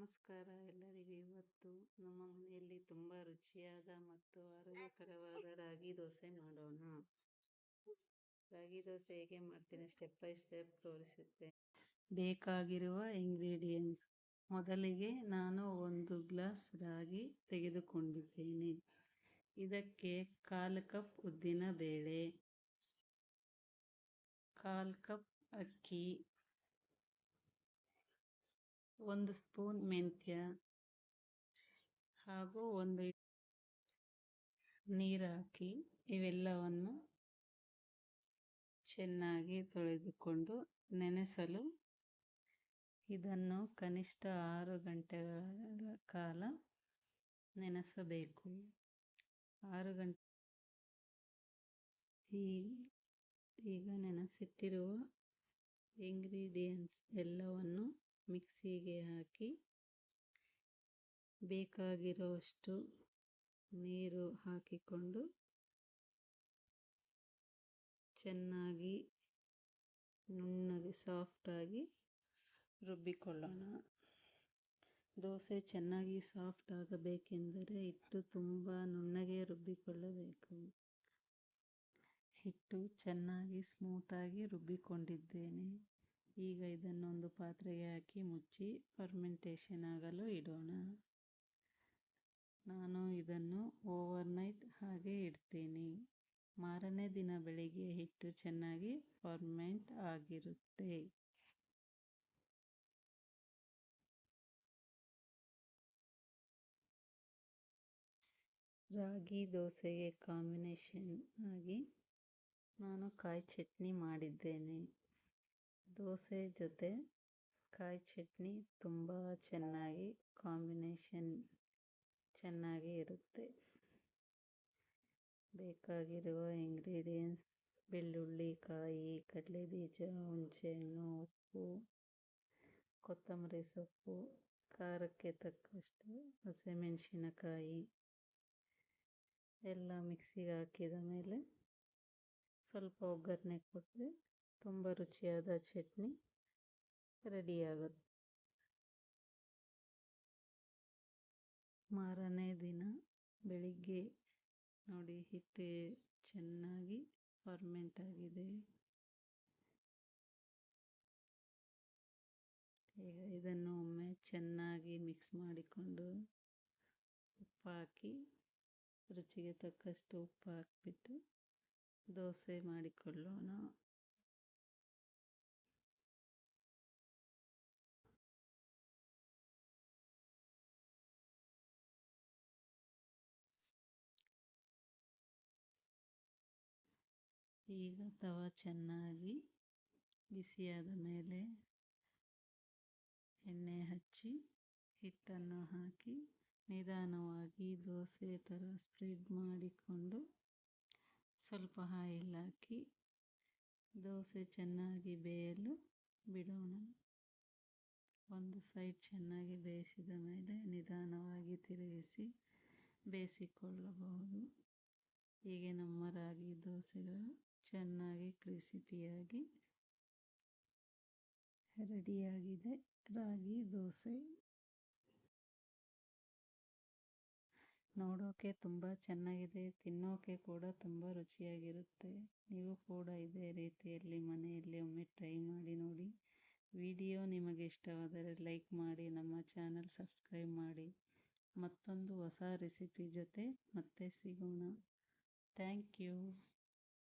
ನಮಸ್ಕಾರ ಎಲ್ಲರಿಗೂ. ಇವತ್ತು ನಮ್ಮ ಮನೆಯಲ್ಲಿ ತುಂಬ ರುಚಿಯಾದ ಮತ್ತು ಆರೋಗ್ಯಕರವಾದ ರಾಗಿ ದೋಸೆ ಮಾಡೋಣ. ರಾಗಿ ದೋಸೆ ಹೇಗೆ ಮಾಡ್ತೀನಿ ಸ್ಟೆಪ್ ಬೈ ಸ್ಟೆಪ್ ತೋರಿಸುತ್ತೇನೆ. ಬೇಕಾಗಿರುವ ಇಂಗ್ರೀಡಿಯೆಂಟ್ಸ್: ಮೊದಲಿಗೆ ನಾನು 1 ಗ್ಲಾಸ್ ರಾಗಿ ತೆಗೆದುಕೊಂಡಿದ್ದೇನೆ. ಇದಕ್ಕೆ 1/4 ಕಪ್ ಉದ್ದಿನ ಬೇಳೆ, 1/4 ಕಪ್ ಅಕ್ಕಿ, 1 ಸ್ಪೂನ್ ಮೆಂತ್ಯ ಹಾಗೂ 1 ನೀರು ಹಾಕಿ ಇವೆಲ್ಲವನ್ನು ಚೆನ್ನಾಗಿ ತೊಳೆದುಕೊಂಡು ನೆನೆಸಲು ಇದನ್ನು ಕನಿಷ್ಠ 6 ಗಂಟೆಗಳ ಕಾಲ ನೆನೆಸಬೇಕು. 6 ಗಂಟೆ. ಈಗ ನೆನೆಸಿಟ್ಟಿರುವ ಇಂಗ್ರೀಡಿಯೆಂಟ್ಸ್ ಎಲ್ಲವನ್ನು ಮಿಕ್ಸಿಗೆ ಹಾಕಿ ಬೇಕಾಗಿರುವಷ್ಟು ನೀರು ಹಾಕಿಕೊಂಡು ಚೆನ್ನಾಗಿ ನುಣ್ಣಗೆ ಸಾಫ್ಟಾಗಿ ರುಬ್ಬಿಕೊಳ್ಳೋಣ. ದೋಸೆ ಚೆನ್ನಾಗಿ ಸಾಫ್ಟ್ ಆಗಬೇಕೆಂದರೆ ಹಿಟ್ಟು ತುಂಬ ನುಣ್ಣಗೆ ರುಬ್ಬಿಕೊಳ್ಳಬೇಕು. ಹಿಟ್ಟು ಚೆನ್ನಾಗಿ ಸ್ಮೂತಾಗಿ ರುಬ್ಬಿಕೊಂಡಿದ್ದೇನೆ. ಈಗ ಇದನ್ನೊಂದು ಪಾತ್ರೆಗೆ ಹಾಕಿ ಮುಚ್ಚಿ ಫರ್ಮೆಂಟೇಷನ್ ಆಗಲು ಇಡೋಣ. ನಾನು ಇದನ್ನು ಓವರ್ನೈಟ್ ಹಾಗೆ ಇಡ್ತೀನಿ. ಮಾರನೇ ದಿನ ಬೆಳಿಗ್ಗೆ ಹಿಟ್ಟು ಚೆನ್ನಾಗಿ ಫರ್ಮೆಂಟ್ ಆಗಿರುತ್ತೆ. ರಾಗಿ ದೋಸೆಗೆ ಕಾಂಬಿನೇಷನ್ ಆಗಿ ನಾನು ಕಾಯಿ ಚಟ್ನಿ ಮಾಡಿದ್ದೇನೆ. ದೋಸೆ ಜೊತೆ ಕಾಯಿ ಚಟ್ನಿ ತುಂಬ ಚೆನ್ನಾಗಿ ಕಾಂಬಿನೇಷನ್ ಚೆನ್ನಾಗಿ ಇರುತ್ತೆ. ಬೇಕಾಗಿರುವ ಇಂಗ್ರೀಡಿಯೆಂಟ್ಸ್: ಬೆಳ್ಳುಳ್ಳಿ, ಕಾಯಿ, ಕಡಲೆಬೀಜ, ಹುಣಸೆಹಣ್ಣು, ಉಪ್ಪು, ಕೊತ್ತಂಬರಿ ಸೊಪ್ಪು, ಖಾರಕ್ಕೆ ತಕ್ಕಷ್ಟು ಹಸಿಮೆಣಸಿನಕಾಯಿ ಎಲ್ಲ ಮಿಕ್ಸಿಗೆ ಹಾಕಿದ ಮೇಲೆ ಸ್ವಲ್ಪ ಒಗ್ಗರಣೆ ಕೊಟ್ಟರೆ ತುಂಬ ರುಚಿಯಾದ ಚಟ್ನಿ ರೆಡಿಯಾಗುತ್ತೆ. ಮಾರನೇ ದಿನ ಬೆಳಿಗ್ಗೆ ನೋಡಿ ಹಿಟ್ಟು ಚೆನ್ನಾಗಿ ಫರ್ಮೆಂಟ್ ಆಗಿದೆ. ಈಗ ಇದನ್ನು ಒಮ್ಮೆ ಚೆನ್ನಾಗಿ ಮಿಕ್ಸ್ ಮಾಡಿಕೊಂಡು ಉಪ್ಪು ಹಾಕಿ ರುಚಿಗೆ ತಕ್ಕಷ್ಟು ಉಪ್ಪು ಹಾಕಿಬಿಟ್ಟು ದೋಸೆ ಮಾಡಿಕೊಳ್ಳೋಣ. ಈಗ ತವಾ ಚೆನ್ನಾಗಿ ಬಿಸಿಯಾದ ಮೇಲೆ ಎಣ್ಣೆ ಹಚ್ಚಿ ಹಿಟ್ಟನ್ನು ಹಾಕಿ ನಿಧಾನವಾಗಿ ದೋಸೆ ಥರ ಸ್ಪ್ರೆಡ್ ಮಾಡಿಕೊಂಡು ಸ್ವಲ್ಪ ಆಯಿಲ್ ಹಾಕಿ ದೋಸೆ ಚೆನ್ನಾಗಿ ಬೇಯಲು ಬಿಡೋಣ. ಒಂದು ಸೈಡ್ ಚೆನ್ನಾಗಿ ಬೇಯಿಸಿದ ಮೇಲೆ ನಿಧಾನವಾಗಿ ತಿರುಗಿಸಿ ಬೇಯಿಸಿಕೊಳ್ಳಬಹುದು. ಹೀಗೆ ನಮ್ಮ ರಾಗಿ ದೋಸೆಗಳು ಚೆನ್ನಾಗಿ ಕ್ರಿಸ್ಪಿಯಾಗಿ ರೆಡಿಯಾಗಿದೆ. ರಾಗಿ ದೋಸೆ ನೋಡೋಕೆ ತುಂಬ ಚೆನ್ನಾಗಿದೆ, ತಿನ್ನೋಕೆ ಕೂಡ ತುಂಬ ರುಚಿಯಾಗಿರುತ್ತೆ. ನೀವು ಕೂಡ ಇದೇ ರೀತಿಯಲ್ಲಿ ಮನೆಯಲ್ಲಿ ಒಮ್ಮೆ ಟ್ರೈ ಮಾಡಿ ನೋಡಿ. ವಿಡಿಯೋ ನಿಮಗೆ ಇಷ್ಟವಾದರೆ ಲೈಕ್ ಮಾಡಿ, ನಮ್ಮ ಚಾನಲ್ ಸಬ್ಸ್ಕ್ರೈಬ್ ಮಾಡಿ. ಮತ್ತೊಂದು ಹೊಸ ರೆಸಿಪಿ ಜೊತೆ ಮತ್ತೆ ಸಿಗೋಣ. Thank you.